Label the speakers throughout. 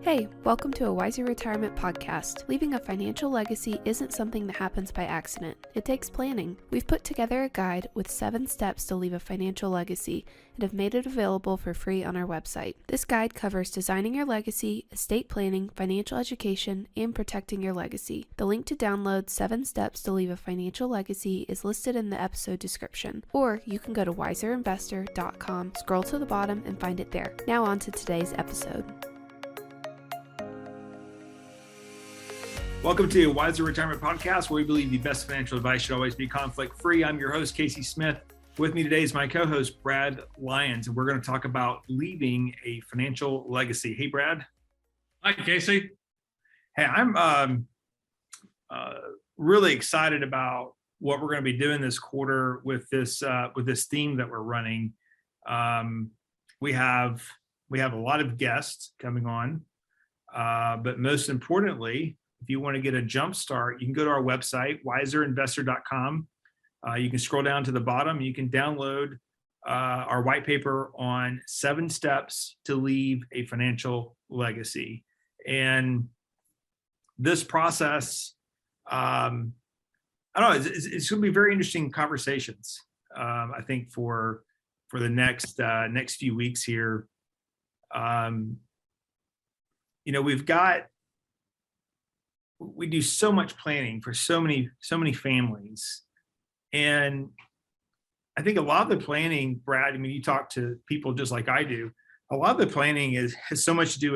Speaker 1: Hey, welcome to a Wiser Retirement podcast. Leaving a financial legacy isn't something that happens by accident. It takes planning. We've put together a guide with 7 steps to leave a financial legacy and have made it available for free on our website. This guide covers designing your legacy, estate planning, financial education, and protecting your legacy. The link to download 7 steps to leave a financial legacy is listed in the episode description, or you can go to wiserinvestor.com, scroll to the bottom, and find it there. Now on to today's episode.
Speaker 2: Welcome to Wiser Retirement Podcast, where we believe the best financial advice should always be conflict-free. I'm your host, Casey Smith. With me today is my co-host, Brad Lyons, and we're going to talk about leaving a financial legacy. Hey, Brad.
Speaker 3: Hi, Casey.
Speaker 2: Hey, I'm really excited about what we're going to be doing this quarter with this theme that we're running. We have a lot of guests coming on, but most importantly, if you want to get a jump start, you can go to our website, wiserinvestor.com. You can scroll down to the bottom. You can download our white paper on 7 steps to leave a financial legacy. And this process, I don't know, it's going to be very interesting conversations. I think for the next few weeks here. We do so much planning for so many families. And I think a lot of the planning, Brad, I mean, you talk to people just like I do, a lot of the planning has so much to do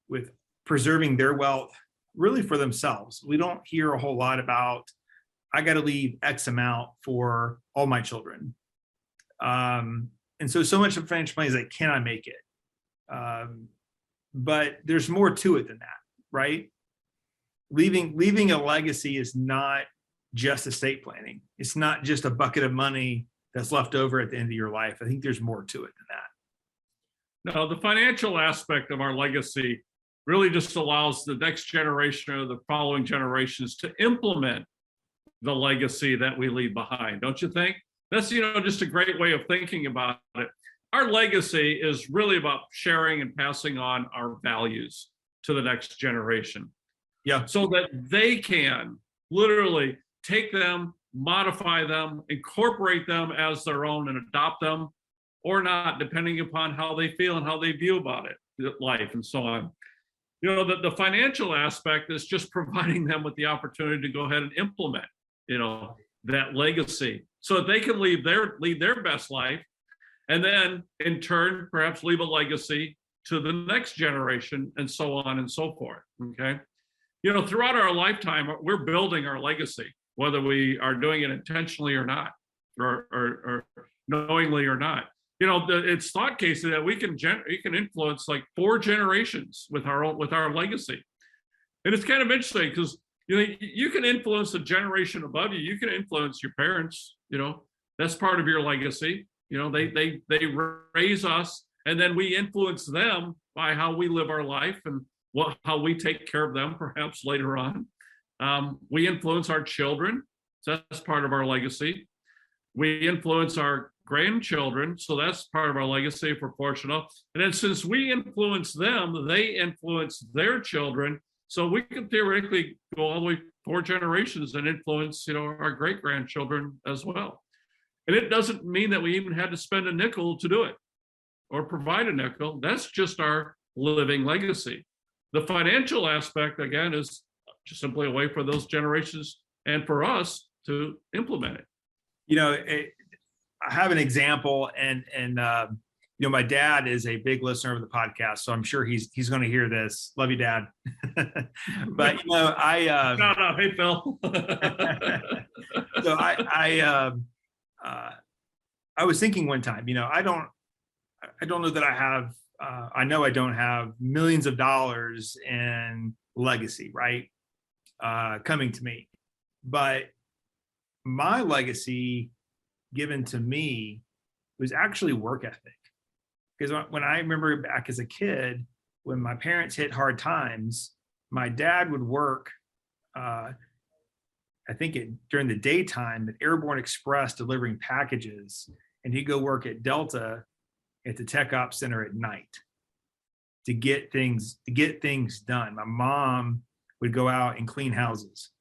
Speaker 2: with preserving their wealth really for themselves. We don't hear a whole lot about, I got to leave X amount for all my children. And so much of financial planning is like, can I make it? But there's more to it than that, right? Leaving a legacy is not just estate planning. It's not just a bucket of money that's left over at the end of your life. I think there's more to it than that.
Speaker 3: No, the financial aspect of our legacy really just allows the next generation or the following generations to implement the legacy that we leave behind. Don't you think? That's, just a great way of thinking about it. Our legacy is really about sharing and passing on our values to the next generation.
Speaker 2: Yeah.
Speaker 3: So that they can literally take them, modify them, incorporate them as their own and adopt them or not, depending upon how they feel and how they view about it, life and so on. The financial aspect is just providing them with the opportunity to go ahead and implement, that legacy so that they can lead their best life and then in turn, perhaps leave a legacy to the next generation and so on and so forth. Okay. Throughout our lifetime, we're building our legacy, whether we are doing it intentionally or not, or knowingly or not. It's thought, Casey, that we can influence like 4 generations with our legacy, and it's kind of interesting because you can influence a generation above you. You can influence your parents. That's part of your legacy. They raise us, and then we influence them by how we live our life and how we take care of them, perhaps later on. We influence our children, so that's part of our legacy. We influence our grandchildren, so that's part of our legacy if we're fortunate. And then since we influence them, they influence their children, so we can theoretically go all the way 4 generations and influence, our great-grandchildren as well. And it doesn't mean that we even had to spend a nickel to do it or provide a nickel. That's just our living legacy. The financial aspect, again, is just simply a way for those generations and for us to implement it.
Speaker 2: I have an example, and my dad is a big listener of the podcast, so I'm sure he's going to hear this. Love you, Dad. But
Speaker 3: no, hey, Phil.
Speaker 2: So I was thinking one time, I don't know that I have. I know I don't have millions of dollars in legacy, right? Coming to me. But my legacy given to me was actually work ethic. Because when I remember back as a kid, when my parents hit hard times, my dad would work, I think during the daytime at Airborne Express delivering packages, and he'd go work at Delta at the Tech Ops Center at night. to get things done. My mom would go out and clean houses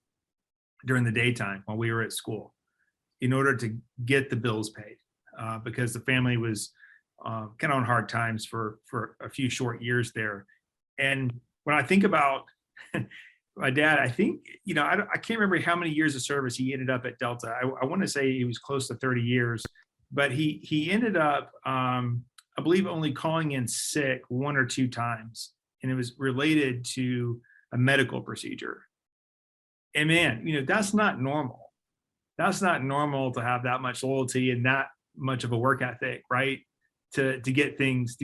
Speaker 2: during the daytime while we were at school in order to get the bills paid, because the family was kind of on hard times for a few short years there. And when I think about my dad, I think, I can't remember how many years of service he ended up at Delta. I want to say he was close to 30 years, but he ended up, I believe, only calling in sick 1 or 2 times, and it was related to a medical procedure. And man, that's not normal. That's not normal to have that much loyalty and that much of a work ethic, right? To get things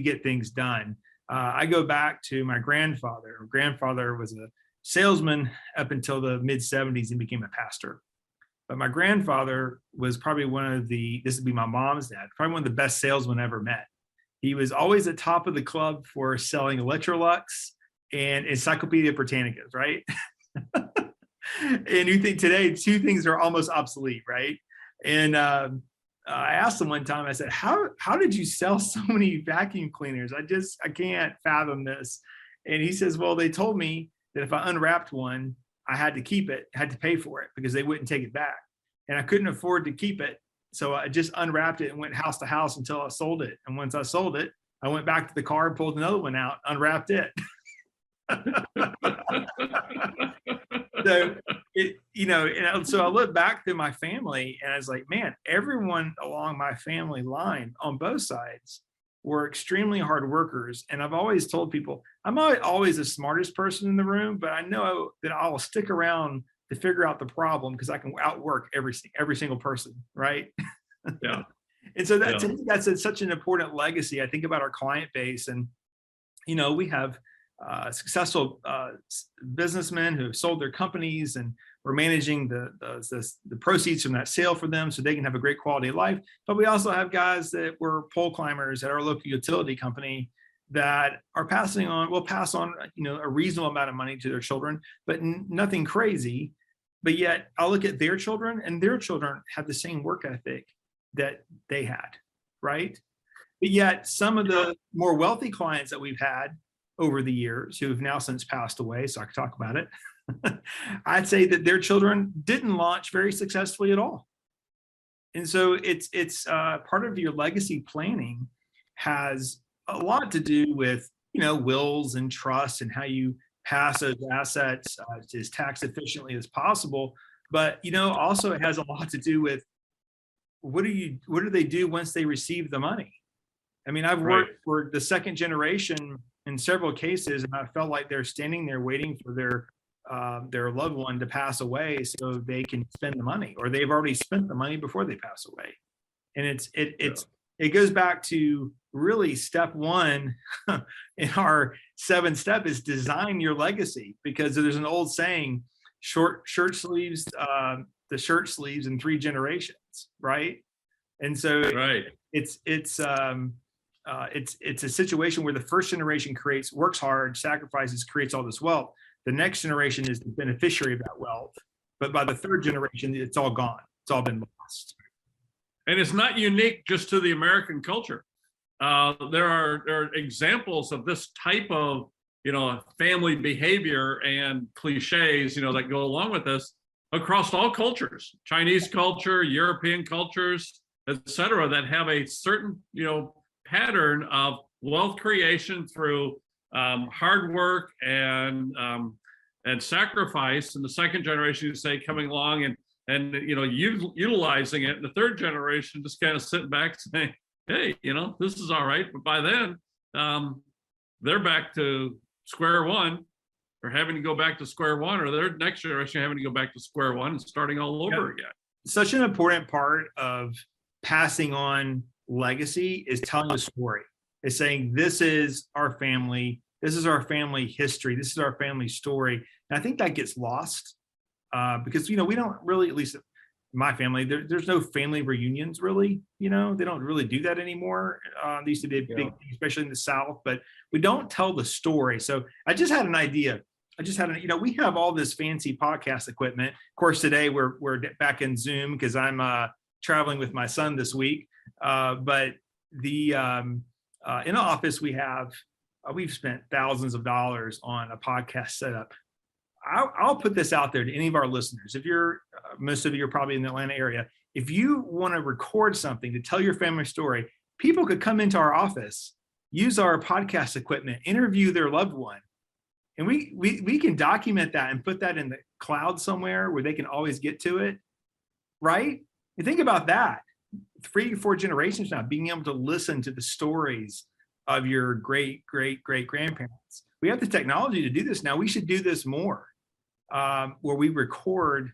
Speaker 2: done. I go back to my grandfather. My grandfather was a salesman up until the mid 70s and became a pastor. But my grandfather was probably this would be my mom's dad, probably one of the best salesmen I ever met. He was always at top of the club for selling Electrolux and Encyclopedia Britannicas, right? And you think today 2 things are almost obsolete, right? And I asked him one time, I said, how did you sell so many vacuum cleaners? I can't fathom this. And he says, well, they told me that if I unwrapped one, I had to keep it, had to pay for it because they wouldn't take it back. And I couldn't afford to keep it. So I just unwrapped it and went house to house until I sold it. And once I sold it, I went back to the car and pulled another one out, unwrapped it. So I look back through my family and I was like, man, everyone along my family line on both sides were extremely hard workers. And I've always told people, I'm not always the smartest person in the room, but I know that I'll stick around to figure out the problem because I can outwork every single person, right?
Speaker 3: Yeah.
Speaker 2: And so that's such an important legacy. I think about our client base, and we have successful businessmen who have sold their companies, and we're managing the proceeds from that sale for them so they can have a great quality of life. But we also have guys that were pole climbers at our local utility company that are will pass on a reasonable amount of money to their children, but nothing crazy. But yet I'll look at their children, and their children have the same work ethic that they had, right? But yet some of the more wealthy clients that we've had over the years who have now since passed away, so I can talk about it, I'd say that their children didn't launch very successfully at all. And so it's part of your legacy planning has a lot to do with, wills and trusts and how you pass those assets as tax efficiently as possible. But, also it has a lot to do with what do they do once they receive the money? I mean, I've worked for the second generation in several cases, and I felt like they're standing there waiting for their loved one to pass away so they can spend the money, or they've already spent the money before they pass away. And it goes back to really step 1 in our 7 step is design your legacy, because there's an old saying, shirt sleeves, the shirt sleeves in 3 generations, right? And so it's a situation where the first generation works hard, sacrifices, creates all this wealth. The next generation is the beneficiary of that wealth. But by the 3rd generation, it's all gone. It's all been lost.
Speaker 3: And it's not unique just to the American culture. There are examples of this type of, family behavior and cliches, that go along with this across all cultures, Chinese culture, European cultures, et cetera, that have a certain, pattern of wealth creation through hard work and sacrifice. And the second generation, you say, coming along and utilizing it. And the 3rd generation just kind of sitting back saying, hey, this is all right. But by then, they're back to square one, or having to go back to square one, or their next generation having to go back to square one and starting all over again.
Speaker 2: Such an important part of passing on legacy is telling a story. It's saying, this is our family. This is our family history. This is our family story. And I think that gets lost because, we don't really, at least my family, there's no family reunions really. They don't really do that anymore. They used to be a big thing, especially in the South, but we don't tell the story. So I just had an idea. We have all this fancy podcast equipment. Of course, today we're back in Zoom because I'm traveling with my son this week. But in the office, we have we've spent thousands of dollars on a podcast setup. I'll put this out there to any of our listeners. If you're, most of you are probably in the Atlanta area. If you want to record something to tell your family story, people could come into our office, use our podcast equipment, interview their loved one. And we can document that and put that in the cloud somewhere where they can always get to it. Right? You think about that. 3 or 4 generations now, being able to listen to the stories of your great grandparents. We have the technology to do this now. We should do this more, where we record.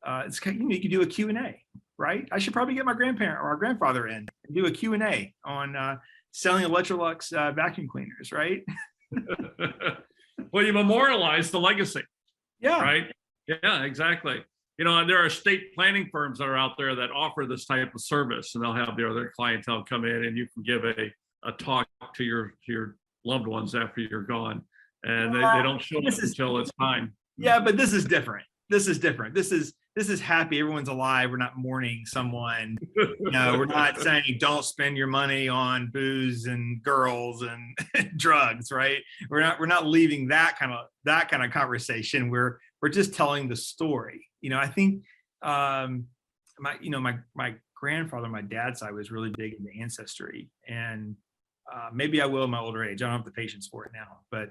Speaker 2: It's kind of, you can do a Q&A, right? I should probably get my grandparent or our grandfather in and do a Q&A on selling Electrolux vacuum cleaners, right?
Speaker 3: Well, you memorialize the legacy.
Speaker 2: Yeah.
Speaker 3: Right. Yeah, exactly. You know, and there are estate planning firms that are out there that offer this type of service, and they'll have their clientele come in, and you can give a talk to your loved ones after you're gone, and they don't show up until it's time.
Speaker 2: Yeah, but this is different. This is different. This is happy. Everyone's alive. We're not mourning someone. We're not saying don't spend your money on booze and girls and drugs, right? We're not leaving that kind of conversation. We're just telling the story. I think my grandfather, my dad's side, was really big into ancestry, and maybe I will in my older age. I don't have the patience for it now, but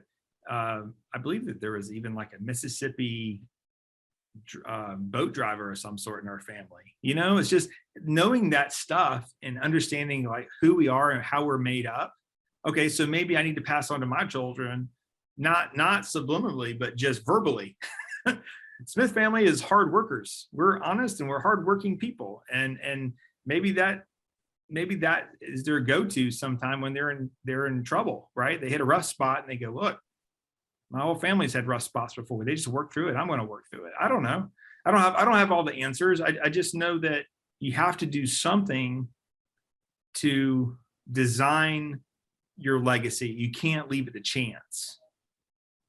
Speaker 2: I believe that there was even like a Mississippi boat driver of some sort in our family. It's just knowing that stuff and understanding like who we are and how we're made up. Okay, so maybe I need to pass on to my children, not subliminally, but just verbally. Smith family is hard workers. We're honest and we're hardworking people, and maybe that is their go-to sometime when they're in trouble, right? They hit a rough spot and they go, look, my whole family's had rough spots before. They just work through it. I'm going to work through it. I don't know. I don't have all the answers. I just know that you have to do something to design your legacy. You can't leave it to chance.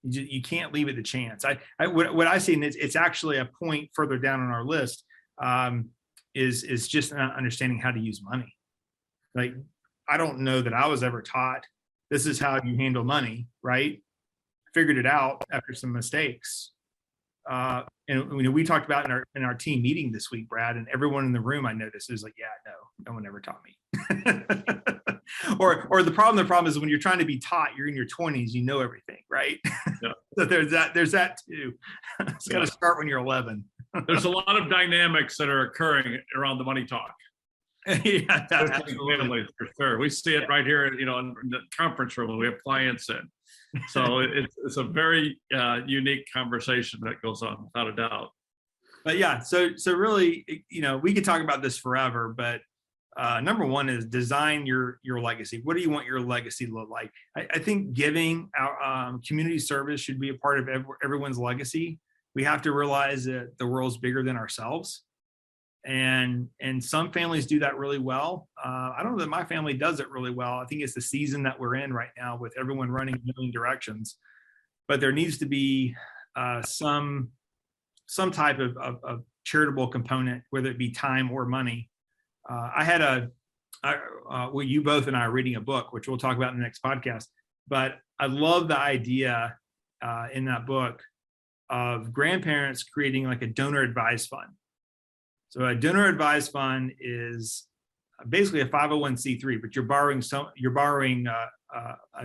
Speaker 2: You can't leave it to chance. What I see, and it's actually a point further down on our list, is just not understanding how to use money. Like, I don't know that I was ever taught this is how you handle money, right? Figured it out after some mistakes. And we talked about in our team meeting this week, Brad, and everyone in the room I noticed is like, yeah, no one ever taught me. or the problem is when you're trying to be taught, you're in your 20s, you know everything, right? Yeah. So there's that too. It's got to start when you're 11.
Speaker 3: There's a lot of dynamics that are occurring around the money talk.
Speaker 2: Yeah,
Speaker 3: absolutely, for sure. We see it right here, in the conference room when we have clients in. So it's a very unique conversation that goes on, without a doubt.
Speaker 2: But yeah, so really, we could talk about this forever, but number one is design your legacy. What do you want your legacy to look like? I think giving our community service should be a part of everyone's legacy. We have to realize that the world's bigger than ourselves. And some families do that really well. I don't know that my family does it really well. I think it's the season that we're in right now with everyone running in a million directions. But there needs to be some type of charitable component, whether it be time or money. You both and I are reading a book, which we'll talk about in the next podcast. But I love the idea in that book of grandparents creating like a donor advised fund. So a donor advised fund is basically a 501c3, but you're borrowing a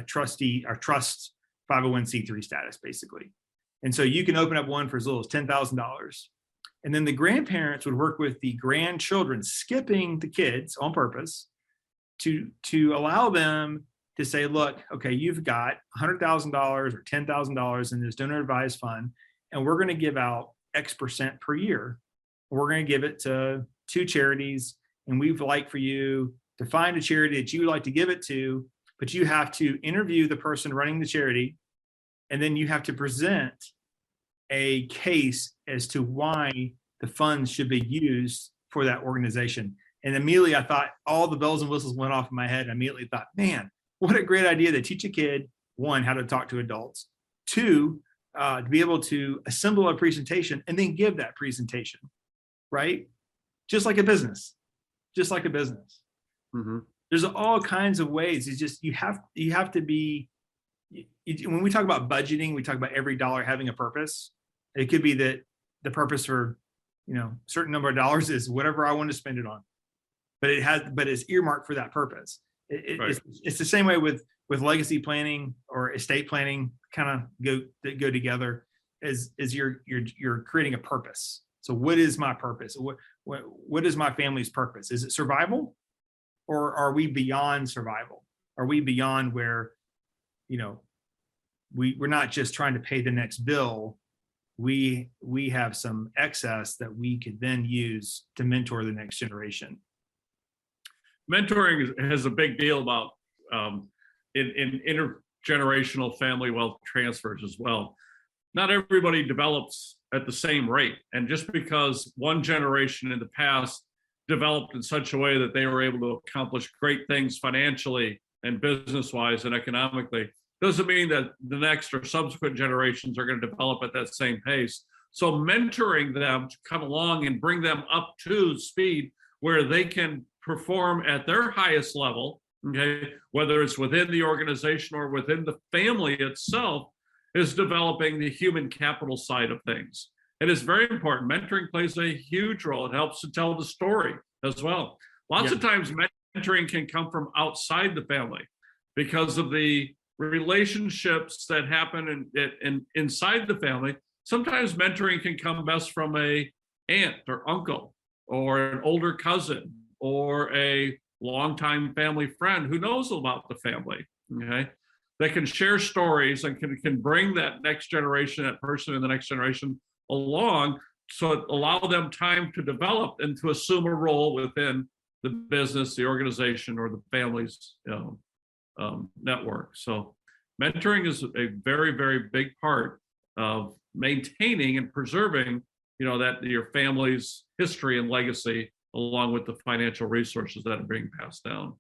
Speaker 2: trust 501c3 status basically. And so you can open up one for as little as $10,000. And then the grandparents would work with the grandchildren, skipping the kids on purpose to allow them to say, look, okay, you've got $100,000 or $10,000 in this donor advised fund, and we're going to give out X% per year. We're going to give it to 2 charities, and we'd like for you to find a charity that you would like to give it to, but you have to interview the person running the charity, and then you have to present a case as to why the funds should be used for that organization. And immediately I thought all the bells and whistles went off in my head. I immediately thought, man, what a great idea to teach a kid, 1, how to talk to adults, 2, to be able to assemble a presentation and then give that presentation. Right? Just like a business. Mm-hmm. There's all kinds of ways. It's just you have to be when we talk about budgeting, we talk about every dollar having a purpose. It could be that the purpose for, a certain number of dollars is whatever I want to spend it on, but it's earmarked for that purpose.
Speaker 3: Right.
Speaker 2: It's the same way with legacy planning or estate planning, kind of go together as you're creating a purpose. So what is my purpose? What is my family's purpose? Is it survival, or are we beyond survival? Are we beyond where, we're not just trying to pay the next bill? We have some excess that we could then use to mentor the next generation.
Speaker 3: Mentoring has a big deal about in intergenerational family wealth transfers as well. Not everybody develops at the same rate. And just because one generation in the past developed in such a way that they were able to accomplish great things financially and business-wise and economically, doesn't mean that the next or subsequent generations are going to develop at that same pace. So mentoring them to come along and bring them up to speed where they can perform at their highest level, okay, whether it's within the organization or within the family itself, is developing the human capital side of things. It is very important. Mentoring plays a huge role. It helps to tell the story as well. Lots of times mentoring can come from outside the family because of the relationships that happen inside the family. Sometimes mentoring can come best from a aunt or uncle or an older cousin or a longtime family friend who knows about the family, okay? That can share stories and can bring that next generation, that person in the next generation along, so it allow them time to develop and to assume a role within the business, the organization, or the family's network. So mentoring is a very, very big part of maintaining and preserving, that your family's history and legacy, along with the financial resources that are being passed down.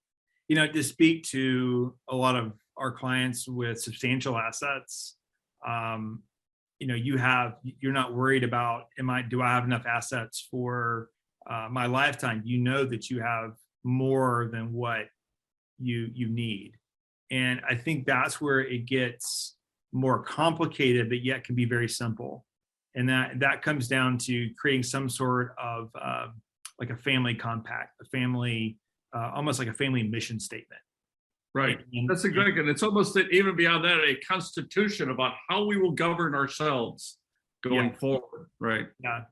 Speaker 2: To speak to a lot of our clients with substantial assets, you're not worried about, do I have enough assets for my lifetime? You know that you have more than what you need. And I think that's where it gets more complicated, but yet can be very simple. And that comes down to creating some sort of like a family compact, almost like a family mission statement.
Speaker 3: Right. That's exactly. And it's almost even beyond that, a constitution about how we will govern ourselves going forward. Right.
Speaker 2: Yeah.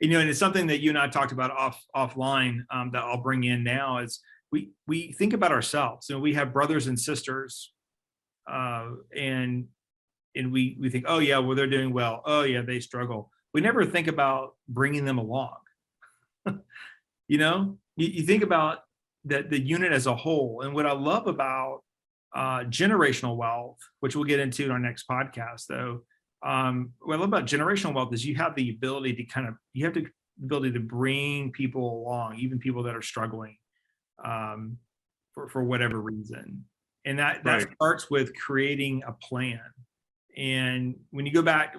Speaker 2: And it's something that you and I talked about offline that I'll bring in now is we think about ourselves. We have brothers and sisters and we think, oh yeah, well, they're doing well. Oh yeah, they struggle. We never think about bringing them along. You think about the unit as a whole. And what I love about generational wealth, which we'll get into in our next podcast, though, what I love about generational wealth is you have the ability to bring people along, even people that are struggling for whatever reason. And that starts with creating a plan. And when you go back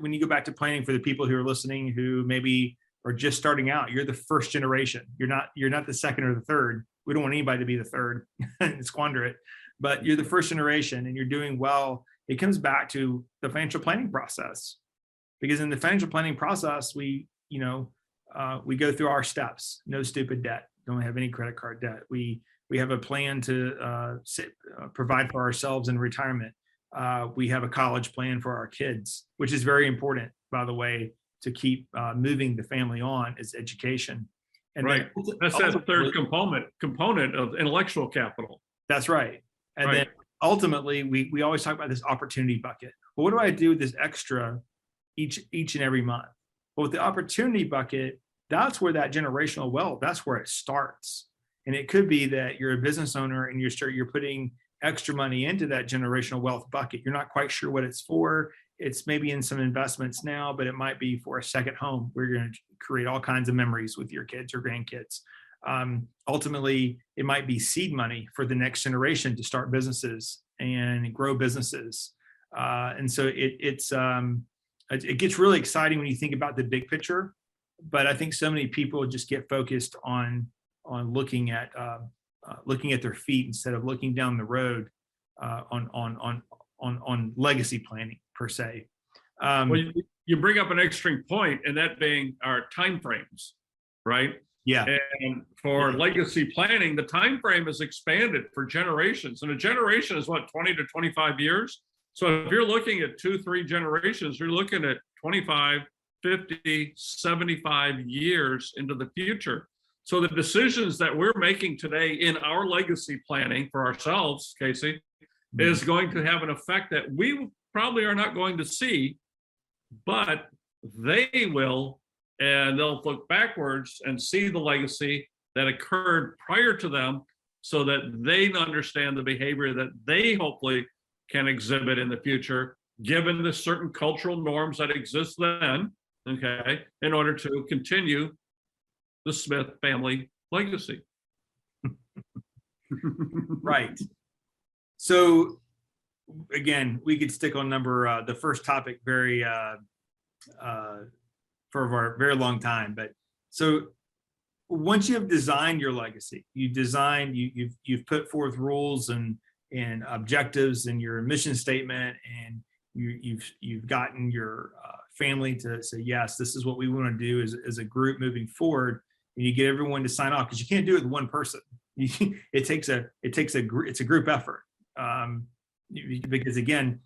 Speaker 2: to planning, for the people who are listening who maybe are just starting out, you're the first generation. You're not the second or the third. We don't want anybody to be the third and squander it, but you're the first generation and you're doing well. It comes back to the financial planning process, because in the financial planning process, we go through our steps. No stupid debt. Don't have any credit card debt. We have a plan to provide for ourselves in retirement. We have a college plan for our kids, which is very important, by the way, to keep moving the family on, is education. And
Speaker 3: right. That's that third component of intellectual capital.
Speaker 2: That's right. And then ultimately, we always talk about this opportunity bucket. Well, what do I do with this extra each and every month? Well, with the opportunity bucket, that's where that generational wealth, that's where it starts. And it could be that you're a business owner and you're putting extra money into that generational wealth bucket. You're not quite sure what it's for. It's maybe in some investments now, but it might be for a second home where you're going to create all kinds of memories with your kids or grandkids. Ultimately, it might be seed money for the next generation to start businesses and grow businesses. And so it gets really exciting when you think about the big picture. But I think so many people just get focused on looking at their feet instead of looking down the road on legacy planning per se.
Speaker 3: Well, you bring up an interesting point, and that being our timeframes, right?
Speaker 2: Yeah.
Speaker 3: And for legacy planning, the time frame is expanded for generations. And a generation is what, 20 to 25 years? So if you're looking at 2-3 generations, you're looking at 25, 50, 75 years into the future. So the decisions that we're making today in our legacy planning for ourselves, Casey, is going to have an effect that we probably are not going to see, but they will, and they'll look backwards and see the legacy that occurred prior to them so that they understand the behavior that they hopefully can exhibit in the future, given the certain cultural norms that exist then, okay, in order to continue the Smith family legacy.
Speaker 2: Right. So again, we could stick on the first topic for a very long time. But so once you have designed your legacy, you've put forth rules and objectives in your mission statement, and you've gotten your family to say, yes, this is what we want to do as a group moving forward, and you get everyone to sign off, because you can't do it with one person. It's a group effort, because again,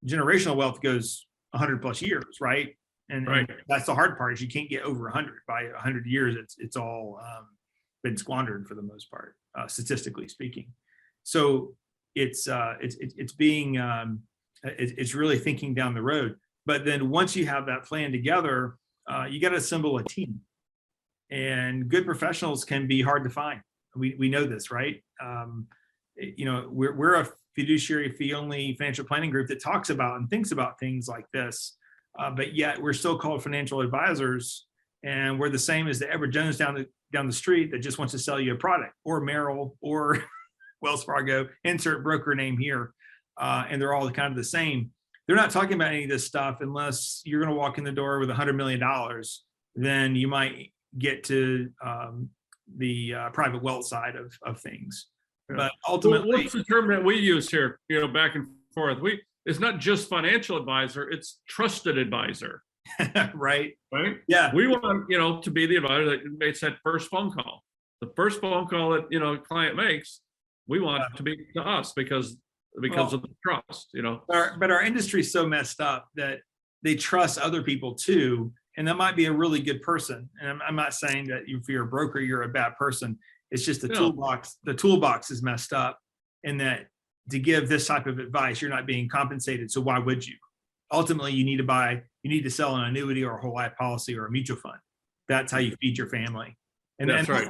Speaker 2: generational wealth goes 100 plus years, right? And that's the hard part, is you can't get over 100. By 100 years, it's all been squandered for the most part, statistically speaking. So it's really thinking down the road. But then once you have that plan together, you got to assemble a team, and good professionals can be hard to find. We know this, right? We're a fiduciary fee-only financial planning group that talks about and thinks about things like this. But yet we're still called financial advisors, and we're the same as the Edward Jones down the street that just wants to sell you a product, or Merrill, or Wells Fargo, insert broker name here. And they're all kind of the same. They're not talking about any of this stuff unless you're going to walk in the door with $100 million. Then you might get to the private wealth side of things. Yeah. But ultimately,
Speaker 3: what's the term that we use here? Back and forth. It's not just financial advisor; it's trusted advisor.
Speaker 2: Right.
Speaker 3: Yeah. We want to be the advisor that makes that first phone call. The first phone call that a client makes, we want it to be to us because of the trust.
Speaker 2: But our industry is so messed up that they trust other people too, and that might be a really good person. And I'm not saying that if you're a broker, you're a bad person. It's just the toolbox. The toolbox is messed up, in that to give this type of advice, you're not being compensated. So why would you? Ultimately, you need to sell an annuity or a whole life policy or a mutual fund. That's how you feed your family. And that's right.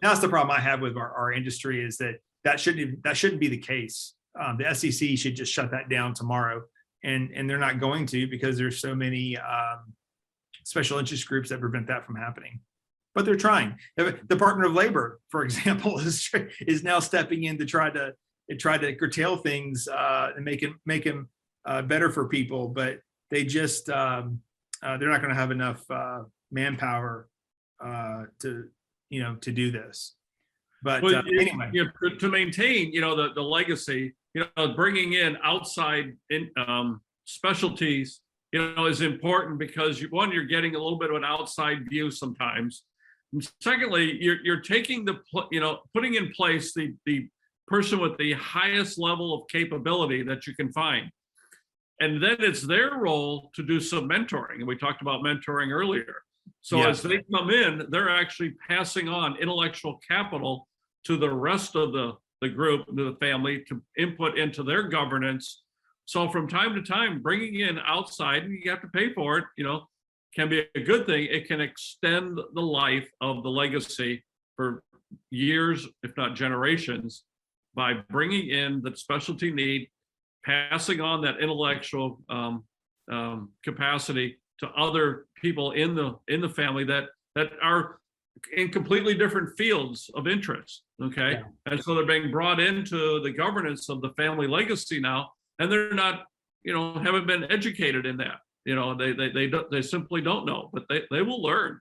Speaker 2: That's the problem I have with our industry, is that shouldn't be the case. The SEC should just shut that down tomorrow, and they're not going to, because there's so many special interest groups that prevent that from happening. But they're trying. The Department of Labor, for example, is now stepping in to try to curtail things and make them better for people. But they just they're not going to have enough manpower to do this. But anyway,
Speaker 3: to maintain the legacy, bringing in outside specialties is important, because you're getting a little bit of an outside view sometimes. And secondly, you're taking putting in place the person with the highest level of capability that you can find. And then it's their role to do some mentoring. And we talked about mentoring earlier. So as they come in, they're actually passing on intellectual capital to the rest of the group, to the family, to input into their governance. So from time to time, bringing in outside, and you have to pay for it, can be a good thing. It can extend the life of the legacy for years, if not generations, by bringing in the specialty need, passing on that intellectual capacity to other people in the family that are in completely different fields of interest. Okay. Yeah. And so they're being brought into the governance of the family legacy now, and they're not, haven't been educated in that. They simply don't know, but they will learn,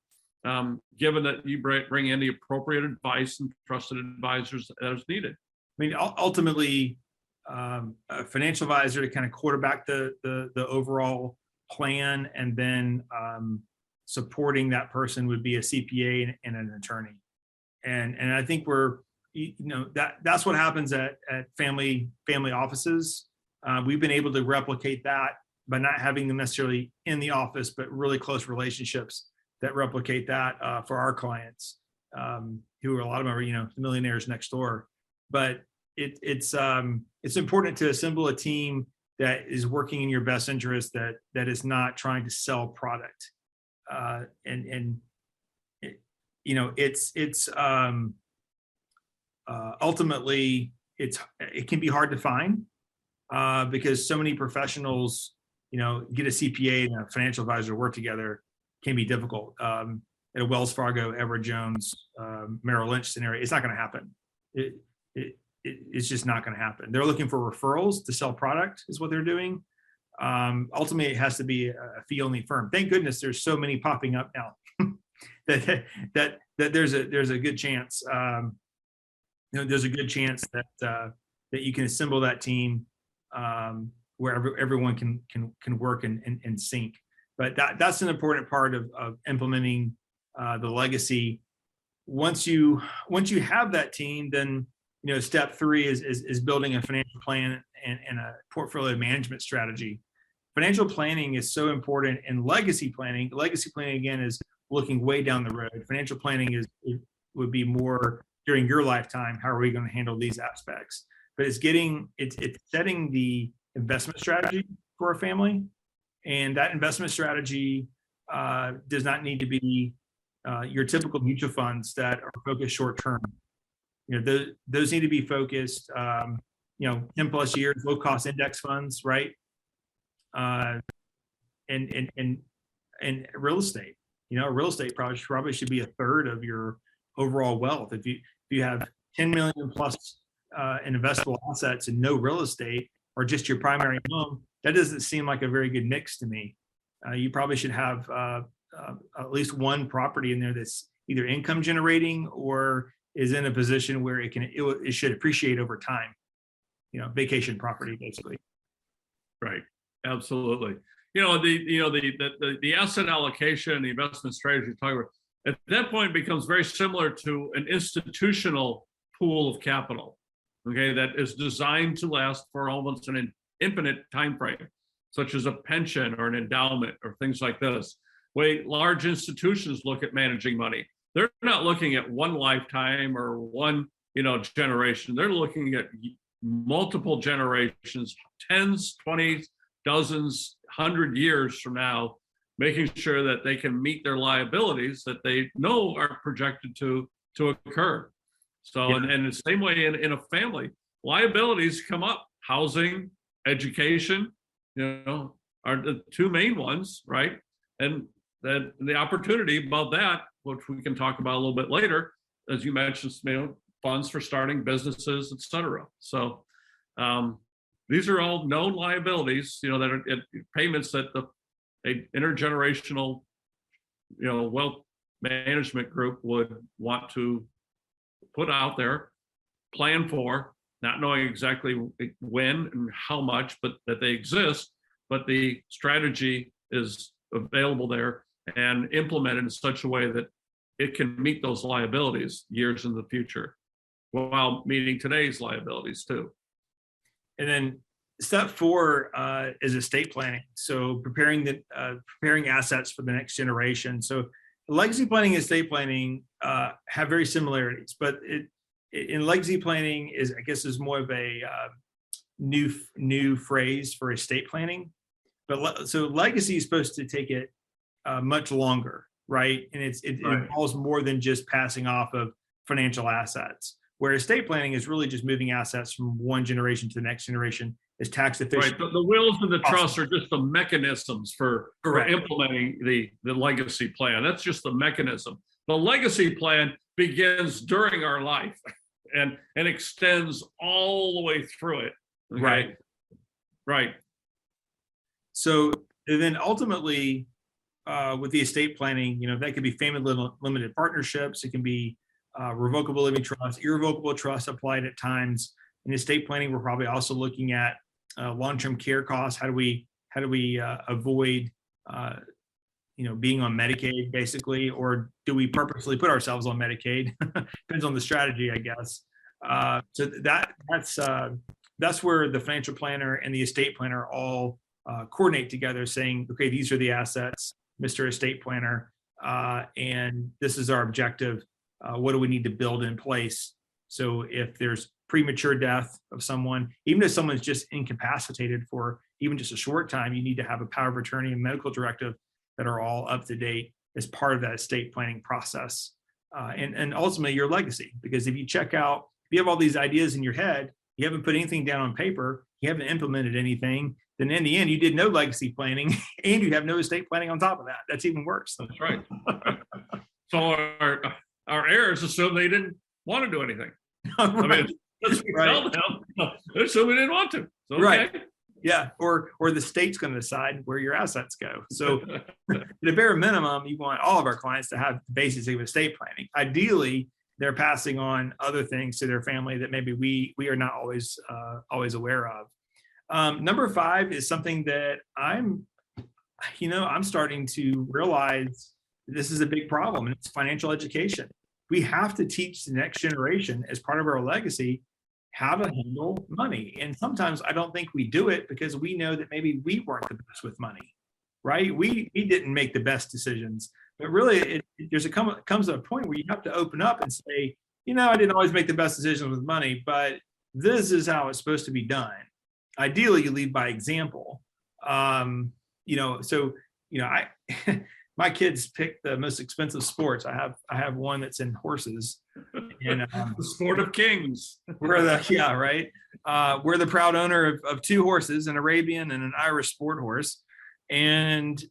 Speaker 3: given that you bring in the appropriate advice and trusted advisors as needed.
Speaker 2: I mean, ultimately, a financial advisor to kind of quarterback the overall plan, and then supporting that person would be a CPA and an attorney. And I think that's what happens at family offices. We've been able to replicate that by not having them necessarily in the office, but really close relationships that replicate that for our clients, who are a lot of them are, the millionaires next door. But it's important to assemble a team that is working in your best interest, that is not trying to sell product. Ultimately it can be hard to find because so many professionals, get a CPA and a financial advisor to work together can be difficult. At a Wells Fargo, Edward Jones, Merrill Lynch scenario, it's not going to happen. It's just not going to happen. They're looking for referrals to sell product is what they're doing. Ultimately, it has to be a fee-only firm. Thank goodness there's so many popping up now that there's a good chance. There's a good chance that you can assemble that team where everyone can work and sync. But that's an important part of implementing the legacy. Once you have that team, then step 3 is building a financial plan and a portfolio management strategy. Financial planning is so important in legacy planning. Legacy planning, again, is looking way down the road. Financial planning would be more during your lifetime. How are we going to handle these aspects? But it's setting the investment strategy for a family, and that investment strategy does not need to be your typical mutual funds that are focused short term. Those need to be focused 10 plus years, low cost index funds, right? And real estate. Real estate probably should be a third of your overall wealth. If you have 10 million plus in investable assets and no real estate, or just your primary home, that doesn't seem like a very good mix to me. You probably should have at least one property in there that's either income generating or is in a position where it should appreciate over time. Vacation property, basically.
Speaker 3: Right. Absolutely. The asset allocation, the investment strategy you're talking about, at that point it becomes very similar to an institutional pool of capital, okay, that is designed to last for almost an infinite time frame, such as a pension or an endowment or things like this. Way large institutions look at managing money. They're not looking at one lifetime or one generation. They're looking at multiple generations, 10s, 20s, dozens, 100 years from now, making sure that they can meet their liabilities that they know are projected to occur. So, yeah. and the same way in a family, liabilities come up. Housing, education, are the two main ones, right? And then the opportunity above that, which we can talk about a little bit later, as you mentioned, funds for starting businesses, et cetera. So these are all known liabilities, that are payments that a intergenerational, wealth management group would want to put out there, plan for, not knowing exactly when and how much, but that they exist, but the strategy is available there and implemented in such a way that it can meet those liabilities years in the future while meeting today's liabilities too.
Speaker 2: And then step 4 is estate planning. So preparing assets for the next generation. So legacy planning and estate planning have very similarities, but in legacy planning is more of a new phrase for estate planning. But so legacy is supposed to take it much longer, right? And it involves more than just passing off of financial assets. Where estate planning is really just moving assets from one generation to the next generation is tax efficient.
Speaker 3: Right. The wills and the trusts are just the mechanisms for implementing the legacy plan. That's just the mechanism. The legacy plan begins during our life and extends all the way through it. Okay? Right.
Speaker 2: So and then ultimately, with the estate planning, that could be family limited partnerships. It can be revocable living trust, irrevocable trust applied at times. In estate planning, we're probably also looking at long-term care costs. How do we avoid being on Medicaid, basically, or do we purposely put ourselves on Medicaid? Depends on the strategy, I guess. So that's where the financial planner and the estate planner all coordinate together, saying, okay, these are the assets, Mr. Estate Planner, and this is our objective. What do we need to build in place? So if there's premature death of someone, even if someone's just incapacitated for even just a short time, you need to have a power of attorney and medical directive that are all up to date as part of that estate planning process. And ultimately your legacy, because if you check out, if you have all these ideas in your head, you haven't put anything down on paper, you haven't implemented anything, then in the end, you did no legacy planning and you have no estate planning on top of that. That's even worse.
Speaker 3: That's right. So our heirs assume they didn't want to do anything.
Speaker 2: Right.
Speaker 3: I mean, let's tell them. They assume we didn't want to. So, okay.
Speaker 2: Right. Yeah. Or the state's going to decide where your assets go. So at a bare minimum, you want all of our clients to have the basics of estate planning. Ideally, they're passing on other things to their family that maybe we are not always aware of. Number 5 is something that I'm starting to realize this is a big problem, and it's financial education. We have to teach the next generation as part of our legacy how to handle money. And sometimes I don't think we do it because we know that maybe we weren't the best with money, right? We didn't make the best decisions, but really comes to a point where you have to open up and say, I didn't always make the best decisions with money, but this is how it's supposed to be done. Ideally, you lead by example. My kids pick the most expensive sports. I have one that's in horses, and
Speaker 3: the sport of kings.
Speaker 2: We're the proud owner of 2 horses, an Arabian and an Irish sport horse, and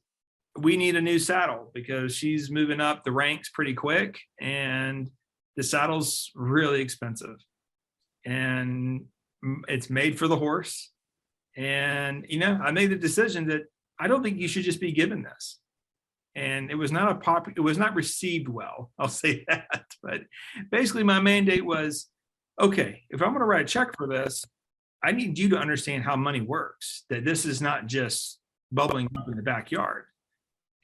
Speaker 2: we need a new saddle because she's moving up the ranks pretty quick, and the saddle's really expensive, and it's made for the horse. And I made the decision that I don't think you should just be given this. And it was not received well, I'll say that. But basically my mandate was, okay, if I'm going to write a check for this, I need you to understand how money works, that this is not just bubbling up in the backyard.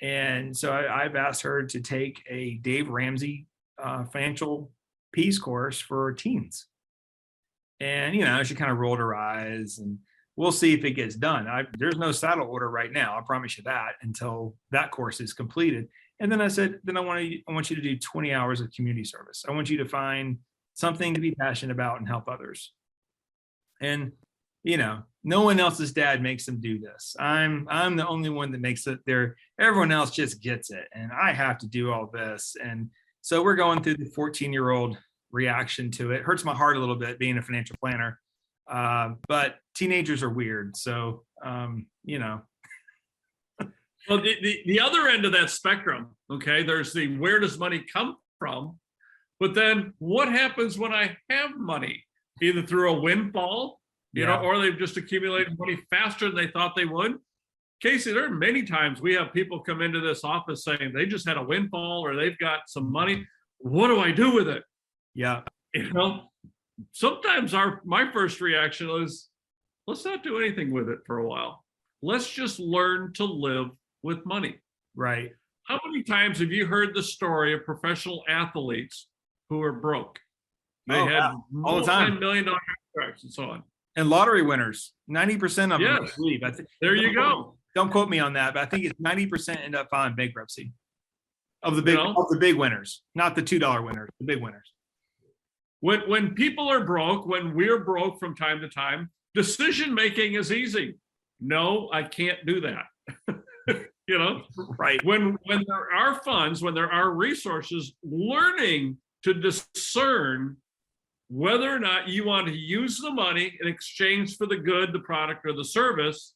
Speaker 2: And so I've asked her to take a Dave Ramsey financial peace course for teens. And, she kind of rolled her eyes, and we'll see if it gets done. There's no saddle order right now. I promise you that until that course is completed. And then I said, I want you to do 20 hours of community service. I want you to find something to be passionate about and help others. And, no one else's dad makes them do this. I'm the only one that makes it there. Everyone else just gets it. And I have to do all this. And so we're going through the 14-year-old reaction to it. Hurts my heart a little bit being a financial planner. But teenagers are weird. So, Well,
Speaker 3: the other end of that spectrum, okay, there's the where does money come from? But then what happens when I have money, either through a windfall, or they've just accumulated money faster than they thought they would? Casey, there are many times we have people come into this office saying they just had a windfall or they've got some money. What do I do with it?
Speaker 2: Yeah.
Speaker 3: Sometimes my first reaction is, let's not do anything with it for a while. Let's just learn to live with money.
Speaker 2: Right.
Speaker 3: How many times have you heard the story of professional athletes who are broke? They had
Speaker 2: all the time,
Speaker 3: multi-million-dollar contracts and so on.
Speaker 2: And lottery winners, 90% of them,
Speaker 3: Yes.
Speaker 2: I believe.
Speaker 3: There you go.
Speaker 2: Don't quote me on that, but I think it's 90% end up filing bankruptcy of the big winners, not the $2 winners, the big winners.
Speaker 3: When people are broke, when we're broke from time to time, decision making is easy. No, I can't do that.
Speaker 2: Right.
Speaker 3: When there are funds, when there are resources, learning to discern whether or not you want to use the money in exchange for the good, the product, or the service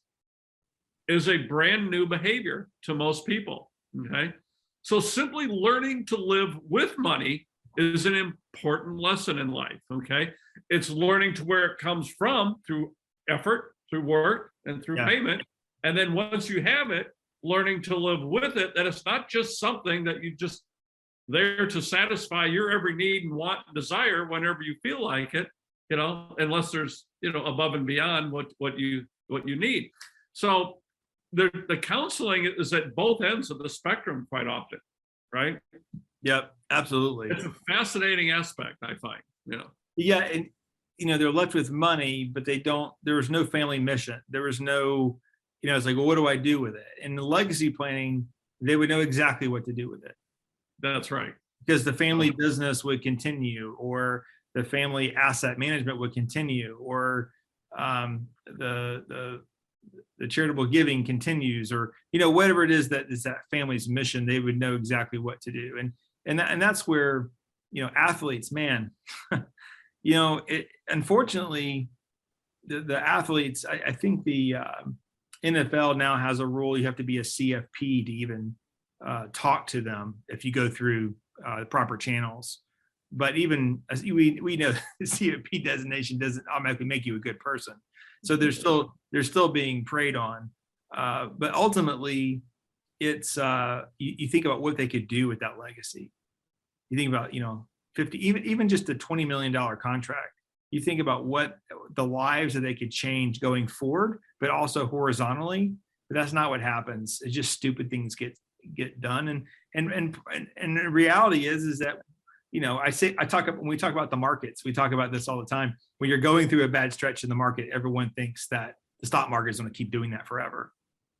Speaker 3: is a brand new behavior to most people. Okay. So simply learning to live with money is an important lesson in life. Okay. It's learning to where it comes from through effort, through work, and through payment. And then once you have it, learning to live with it, that it's not just something that you just there to satisfy your every need and want and desire whenever you feel like it. unless there's, above and beyond what you need. So the counseling is at both ends of the spectrum quite often, right?
Speaker 2: Yep, absolutely.
Speaker 3: It's a fascinating aspect, I find.
Speaker 2: Yeah, and they're left with money, but there was no family mission. There was no, it's like, well, what do I do with it? In the legacy planning, they would know exactly what to do with it.
Speaker 3: That's right.
Speaker 2: Because the family business would continue, or the family asset management would continue, or the charitable giving continues, or whatever it is that is that family's mission. They would know exactly what to do, and that's where athletes, man, unfortunately the athletes. I think the NFL now has a rule: you have to be a CFP to even talk to them if you go through the proper channels. But even as we know, the CFP designation doesn't automatically make you a good person. So they're still being preyed on. But ultimately, it's you think about what they could do with that legacy. You think about 50, even just a $20 million contract. You think about what the lives that they could change going forward, but also horizontally. But that's not what happens. It's just stupid things get done. And the reality is that when we talk about the markets, we talk about this all the time. When you're going through a bad stretch in the market, everyone thinks that the stock market is going to keep doing that forever.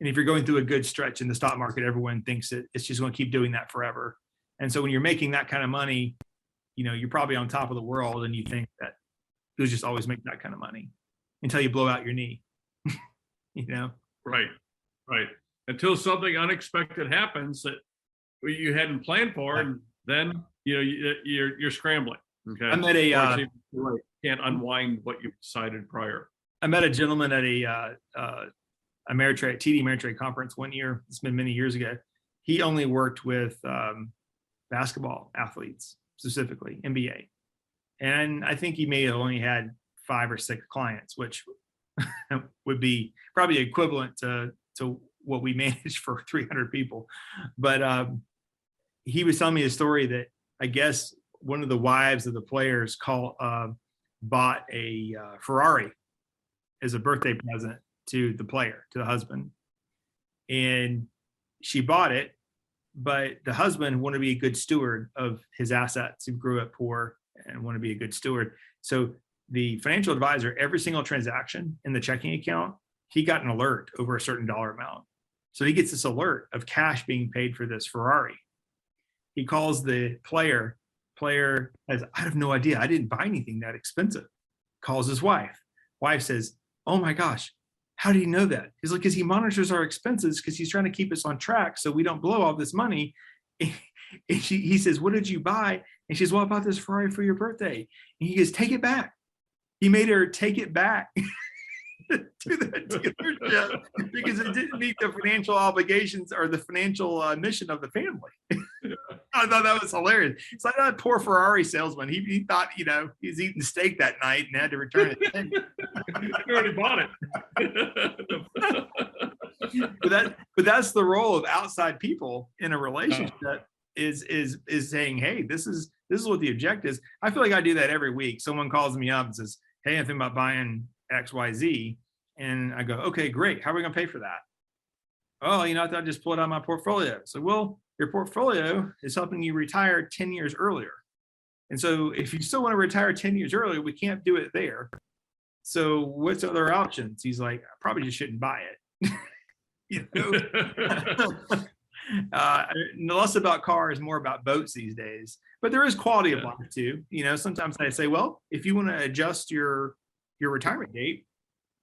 Speaker 2: And if you're going through a good stretch in the stock market, everyone thinks that it's just going to keep doing that forever. And so when you're making that kind of money, you're probably on top of the world, and you think that you'll just always make that kind of money until you blow out your knee.
Speaker 3: Right. Until something unexpected happens that you hadn't planned for, and then you're scrambling. Okay,
Speaker 2: I met a
Speaker 3: can't unwind what you decided prior.
Speaker 2: I met a gentleman at a Ameritrade TD Ameritrade conference one year. It's been many years ago. He only worked with basketball athletes, specifically NBA, and I think he may have only had 5 or 6 clients, which would be probably equivalent to what we manage for 300 people. But he was telling me a story that I guess one of the wives of the players bought a Ferrari as a birthday present to the player, to the husband. And she bought it, but the husband wanted to be a good steward of his assets. He grew up poor and wanted to be a good steward. So the financial advisor, every single transaction in the checking account, he got an alert over a certain dollar amount. So he gets this alert of cash being paid for this Ferrari. He calls the player. Player has, I have no idea. I didn't buy anything that expensive. Calls his wife. Wife says, oh my gosh, how did he know that? He's like, because he monitors our expenses because he's trying to keep us on track so we don't blow all this money. And he says, what did you buy? And she says, well, I bought this Ferrari for your birthday. And he goes, take it back. He made her take it back to the dealership because it didn't meet the financial obligations or the financial mission of the family. I thought that was hilarious. It's like that poor Ferrari salesman. He thought, he was eating steak that night and had to return it.
Speaker 3: You already bought
Speaker 2: it. But that's the role of outside people in a relationship is saying, hey, this is what the objective is. I feel like I do that every week. Someone calls me up and says, hey, I'm thinking about buying XYZ. And I go, okay, great. How are we going to pay for that? Oh, I thought I'd just pull it out of my portfolio. So, well, your portfolio is helping you retire 10 years earlier. And so if you still want to retire 10 years earlier, we can't do it there. So what's other options? He's like, I probably just shouldn't buy it. Less about cars, more about boats these days. But there is quality of life too. Sometimes I say, well, if you want to adjust your retirement date,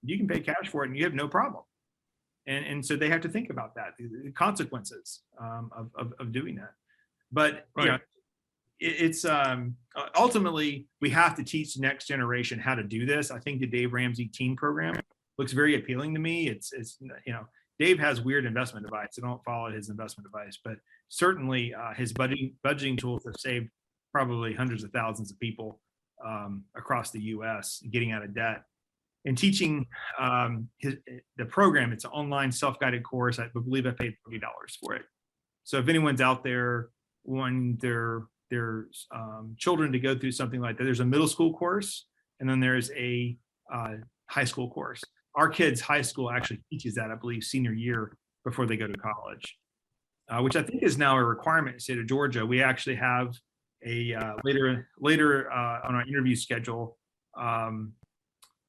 Speaker 2: you can pay cash for it and you have no problem. And so they have to think about that, the consequences of doing that. But it's ultimately we have to teach the next generation how to do this. I think the Dave Ramsey teen program looks very appealing to me. It's Dave has weird investment advice. I don't follow his investment advice, but certainly his budgeting tools have saved probably hundreds of thousands of people across the U.S. getting out of debt. And teaching the program, it's an online self-guided course. I believe I paid $40 for it. So if anyone's out there wanting their children to go through something like that, there's a middle school course and then there's a high school course. Our kids' high school actually teaches that, I believe, senior year before they go to college, which I think is now a requirement in the state of Georgia. We actually have a later on our interview schedule.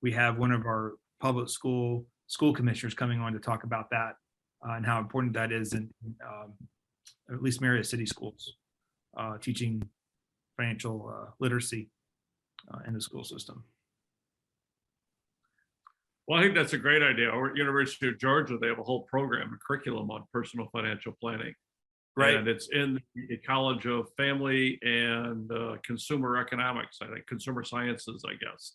Speaker 2: We have one of our public school commissioners coming on to talk about that and how important that is in at least Marietta City schools, teaching financial literacy in the school system.
Speaker 3: Well, I think that's a great idea. Over at University of Georgia, they have a whole program, a curriculum on personal financial planning.
Speaker 2: Right.
Speaker 3: And it's in the College of Family and Consumer Economics, I think, Consumer Sciences, I guess.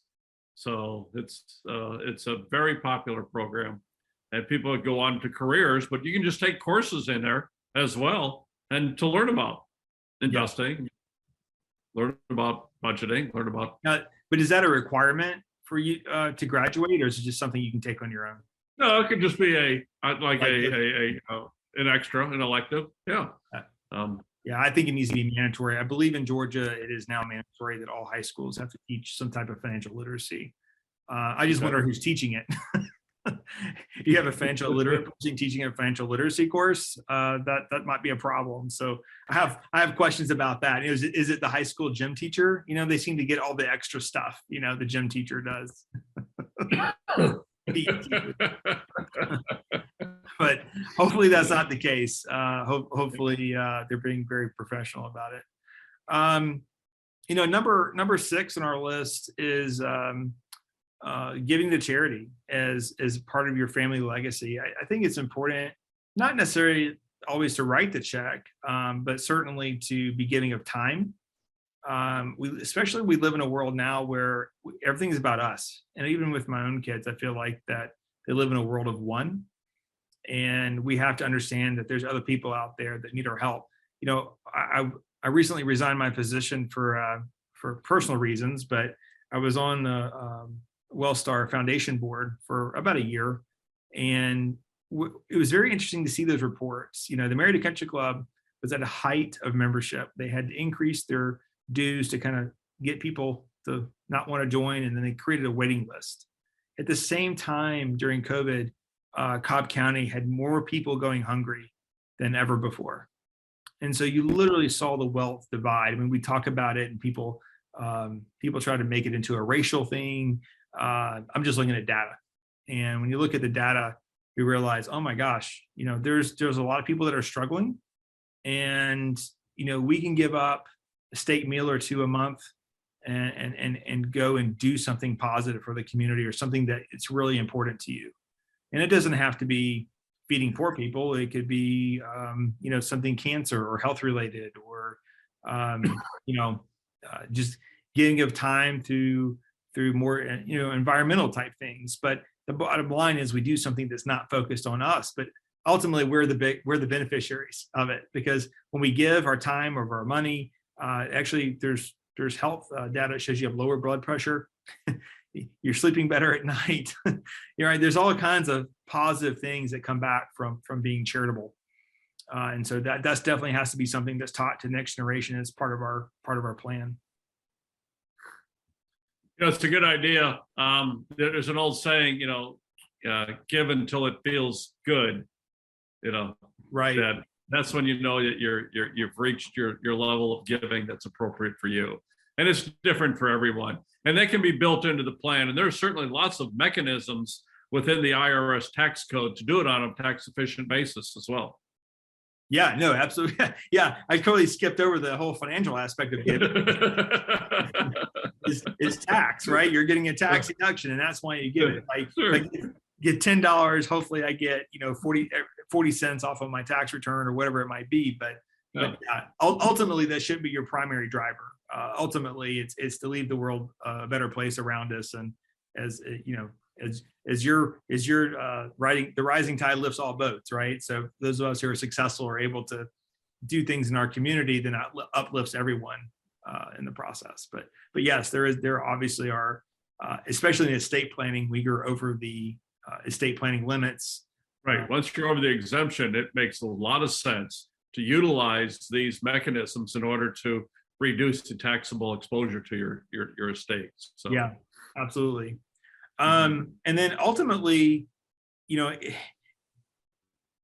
Speaker 3: So it's a very popular program, and people go on to careers, but you can just take courses in there as well, and to learn about investing, learn about budgeting, learn about.
Speaker 2: But is that a requirement for you to graduate, or is it just something you can take on your own?
Speaker 3: No, it could just be an extra, an elective. Yeah.
Speaker 2: Yeah, I think it needs to be mandatory. I believe in Georgia, it is now mandatory that all high schools have to teach some type of financial literacy. I just wonder who's teaching it. You have a financial literate person teaching a financial literacy course. That might be a problem. So I have questions about that. Is it the high school gym teacher? They seem to get all the extra stuff. The gym teacher does. But hopefully that's not the case. Hopefully they're being very professional about it. Number 6 on our list is giving to charity as part of your family legacy. I think it's important, not necessarily always to write the check, but certainly to be giving of time. We live in a world now where everything's about us. And even with my own kids, I feel like that they live in a world of one. And we have to understand that there's other people out there that need our help. I recently resigned my position for personal reasons, but I was on the Wellstar Foundation board for about a year, and it was very interesting to see those reports. The Marietta Country Club was at a height of membership. They had to increase their dues to kind of get people to not want to join, and then they created a waiting list. At the same time, during COVID, Cobb County had more people going hungry than ever before. And so you literally saw the wealth divide. I mean, we talk about it and people try to make it into a racial thing. I'm just looking at data. And when you look at the data, you realize, oh my gosh, there's a lot of people that are struggling, and, we can give up a steak meal or two a month and go and do something positive for the community, or something that it's really important to you. And it doesn't have to be feeding poor people. It could be, something cancer or health related, or, just giving of time through more, environmental type things. But the bottom line is we do something that's not focused on us, but ultimately we're the beneficiaries of it, because when we give our time or our money, actually there's health data that shows you have lower blood pressure. You're sleeping better at night. You're right. There's all kinds of positive things that come back from being charitable. And so that's definitely has to be something that's taught to the next generation as part of our plan.
Speaker 3: It's a good idea. There's an old saying, give until it feels good.
Speaker 2: Right.
Speaker 3: That's when you know that you've reached your level of giving that's appropriate for you. And it's different for everyone. And that can be built into the plan. And there are certainly lots of mechanisms within the IRS tax code to do it on a tax efficient basis as well.
Speaker 2: Yeah, no, absolutely. Yeah, I totally skipped over the whole financial aspect of giving. It's tax, right? You're getting a tax deduction, and that's why you give it. Like, get $10, hopefully I get 40 cents off of my tax return or whatever it might be. But ultimately, that should be your primary driver. Ultimately, it's to leave the world a better place around us, and as you're riding, the rising tide lifts all boats, right? So those of us who are successful are able to do things in our community, then that uplifts everyone in the process. But yes, there obviously are, especially in estate planning, we go over the estate planning limits.
Speaker 3: Right. Once you're over the exemption, it makes a lot of sense to utilize these mechanisms in order to reduce the taxable exposure to your estate. So
Speaker 2: yeah. Absolutely. And then ultimately, you know,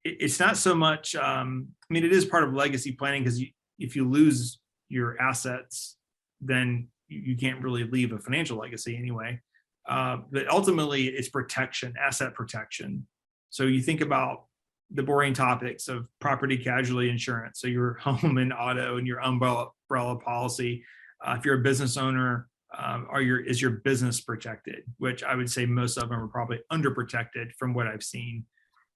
Speaker 2: it's not so much, I mean, it is part of legacy planning, because if you lose your assets, then you can't really leave a financial legacy anyway. But ultimately, it's protection, asset protection. So you think about the boring topics of property casualty insurance. So your home and auto and your umbrella policy. If you're a business owner, is your business protected? Which I would say most of them are probably underprotected from what I've seen.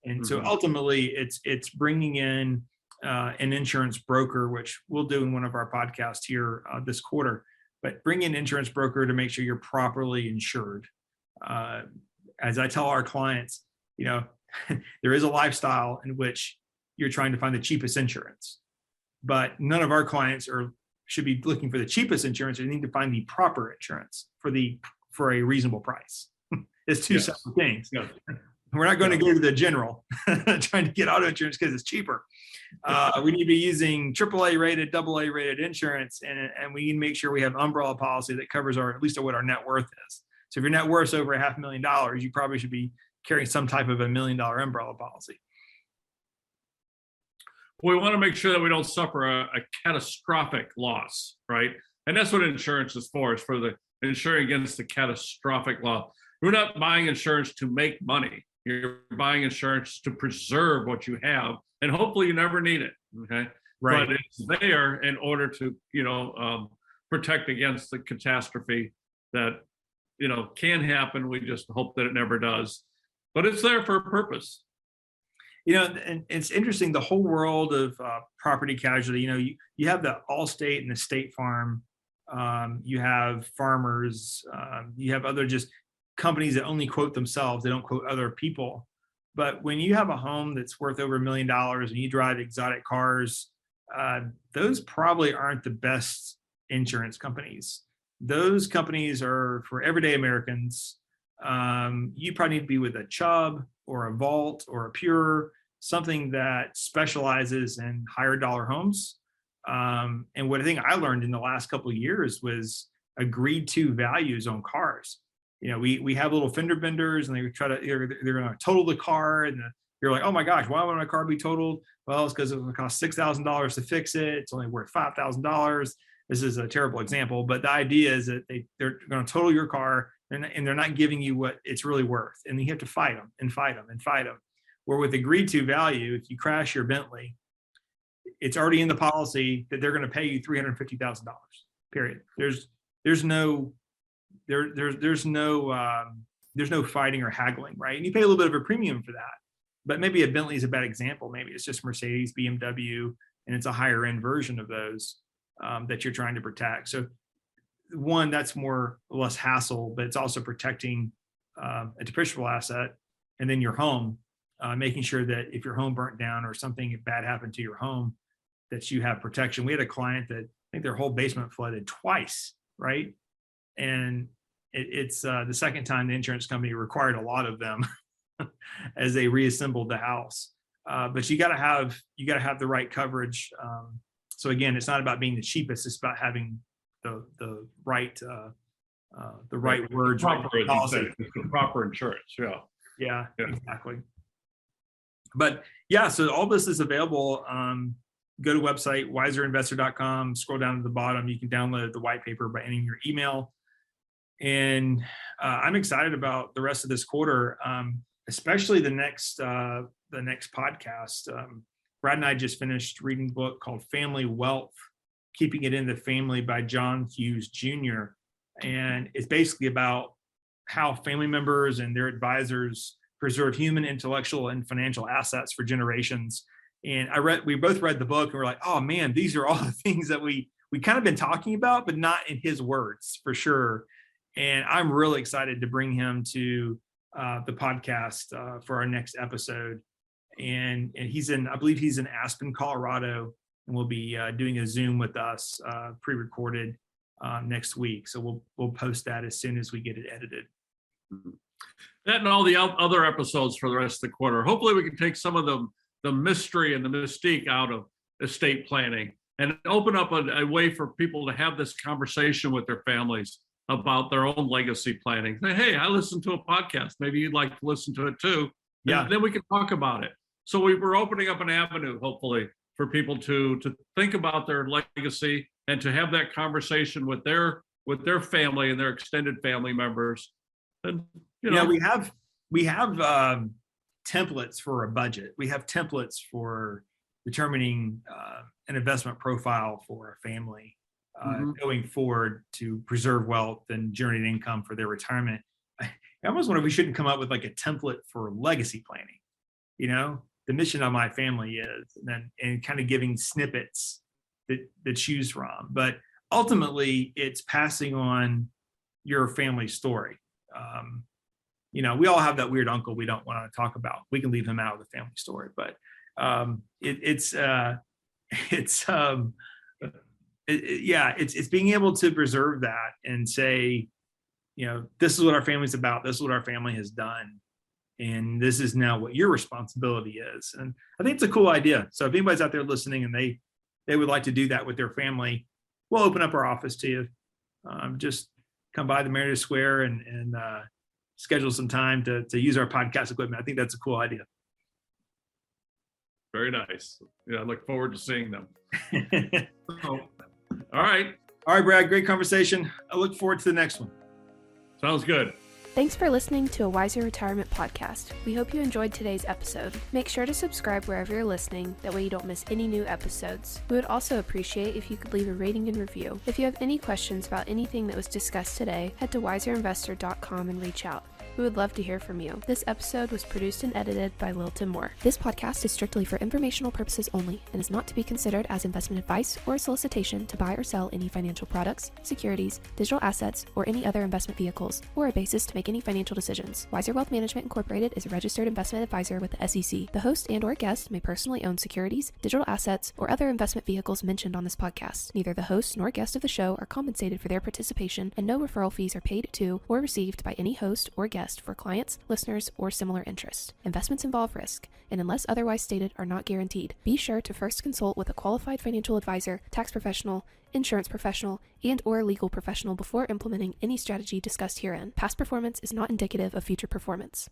Speaker 2: And so ultimately, it's bringing in an insurance broker, which we'll do in one of our podcasts here this quarter. But bring in an insurance broker to make sure you're properly insured. As I tell our clients, you know, there is a lifestyle in which you're trying to find the cheapest insurance, but none of our clients should be looking for the cheapest insurance. They need to find the proper insurance for a reasonable price. It's two separate things. Yeah. We're not going to go to the general trying to get auto insurance because it's cheaper. We need to be using AAA rated, AA rated insurance, and we need to make sure we have an umbrella policy that covers at least what our net worth is. So if your net worth is over $500,000, you probably should be carrying some type of $1 million umbrella policy.
Speaker 3: We want to make sure that we don't suffer a catastrophic loss, right? And that's what insurance is for the insuring against the catastrophic loss. We're not buying insurance to make money. You're buying insurance to preserve what you have, and hopefully you never need it, okay? Right. But it's there in order to, protect against the catastrophe that, can happen. We just hope that it never does. But it's there for a purpose.
Speaker 2: And it's interesting, the whole world of property casualty, you have the Allstate and the State Farm, you have Farmers, you have other just companies that only quote themselves, they don't quote other people. But when you have a home that's worth over $1 million and you drive exotic cars, those probably aren't the best insurance companies. Those companies are for everyday Americans. You probably need to be with a Chubb or a Vault or a Pure, something that specializes in higher dollar homes. And what I think I learned in the last couple of years was agreed to values on cars. We have little fender benders, and they're going to total the car, and you're like, oh my gosh, why would my car be totaled? Well, it's because it would cost $6,000 to fix it. It's only worth $5,000. This is a terrible example, but the idea is that they're going to total your car, and they're not giving you what it's really worth, and you have to fight them and fight them and fight them. Where with agreed to value, if you crash your Bentley, it's already in the policy that they're going to pay you $350,000. Period. There's no fighting or haggling, right? And you pay a little bit of a premium for that. But maybe a Bentley is a bad example. Maybe it's just Mercedes, BMW, and it's a higher end version of those that you're trying to protect. So one, that's less hassle, but it's also protecting a depreciable asset, and then your home, making sure that if your home burnt down or something bad happened to your home, that you have protection. We had a client that I think their whole basement flooded twice, right? And it's the second time the insurance company required a lot of them as they reassembled the house. But you got to have the right coverage. So again, it's not about being the cheapest; it's about having the right words,
Speaker 3: proper insurance.
Speaker 2: Yeah, exactly. But yeah, so all this is available. Go to website wiserinvestor.com. Scroll down to the bottom. You can download the white paper by entering your email. And I'm excited about the rest of this quarter, especially the next podcast. Brad and I just finished reading a book called Family Wealth, Keeping It in the Family by John Hughes Jr. And it's basically about how family members and their advisors preserve human, intellectual, and financial assets for generations. And we both read the book and we're like, oh man, these are all the things that we kind of been talking about, but not in his words for sure. And I'm really excited to bring him to the podcast for our next episode. And I believe he's in Aspen, Colorado, and we'll be doing a Zoom with us, pre-recorded next week. So we'll post that as soon as we get it edited.
Speaker 3: That and all the other episodes for the rest of the quarter. Hopefully we can take some of the mystery and the mystique out of estate planning and open up a way for people to have this conversation with their families about their own legacy planning. Say, hey, I listened to a podcast. Maybe you'd like to listen to it too.
Speaker 2: Yeah.
Speaker 3: And then we can talk about it. So we're opening up an avenue, hopefully, for people to think about their legacy and to have that conversation with their family and their extended family members. And
Speaker 2: we have templates for a budget. We have templates for determining an investment profile for a family going forward to preserve wealth and generate income for their retirement. I almost wonder if we shouldn't come up with like a template for legacy planning. The mission of my family is, and kind of giving snippets to choose from. But ultimately, it's passing on your family story. We all have that weird uncle we don't want to talk about. We can leave him out of the family story, but it's being able to preserve that and say, this is what our family's about. This is what our family has done. And this is now what your responsibility is. And I think it's a cool idea. So if anybody's out there listening and they would like to do that with their family, we'll open up our office to you. Just come by the Meredith Square and schedule some time to use our podcast equipment. I think that's a cool idea.
Speaker 3: Very nice. Yeah, I look forward to seeing them. All right.
Speaker 2: All right, Brad, great conversation. I look forward to the next one.
Speaker 3: Sounds good.
Speaker 1: Thanks for listening to a Wiser Retirement podcast. We hope you enjoyed today's episode. Make sure to subscribe wherever you're listening, that way you don't miss any new episodes. We would also appreciate if you could leave a rating and review. If you have any questions about anything that was discussed today, head to wiserinvestor.com and reach out. We would love to hear from you. This episode was produced and edited by Lilton Moore. This podcast is strictly for informational purposes only and is not to be considered as investment advice or a solicitation to buy or sell any financial products, securities, digital assets, or any other investment vehicles, or a basis to make any financial decisions. Wiser Wealth Management Incorporated is a registered investment advisor with the SEC. The host and/or guest may personally own securities, digital assets, or other investment vehicles mentioned on this podcast. Neither the host nor guest of the show are compensated for their participation, and no referral fees are paid to or received by any host or guest for clients, listeners, or similar interests. Investments involve risk, and unless otherwise stated, are not guaranteed. Be sure to first consult with a qualified financial advisor, tax professional, insurance professional, and/or legal professional before implementing any strategy discussed herein. Past performance is not indicative of future performance.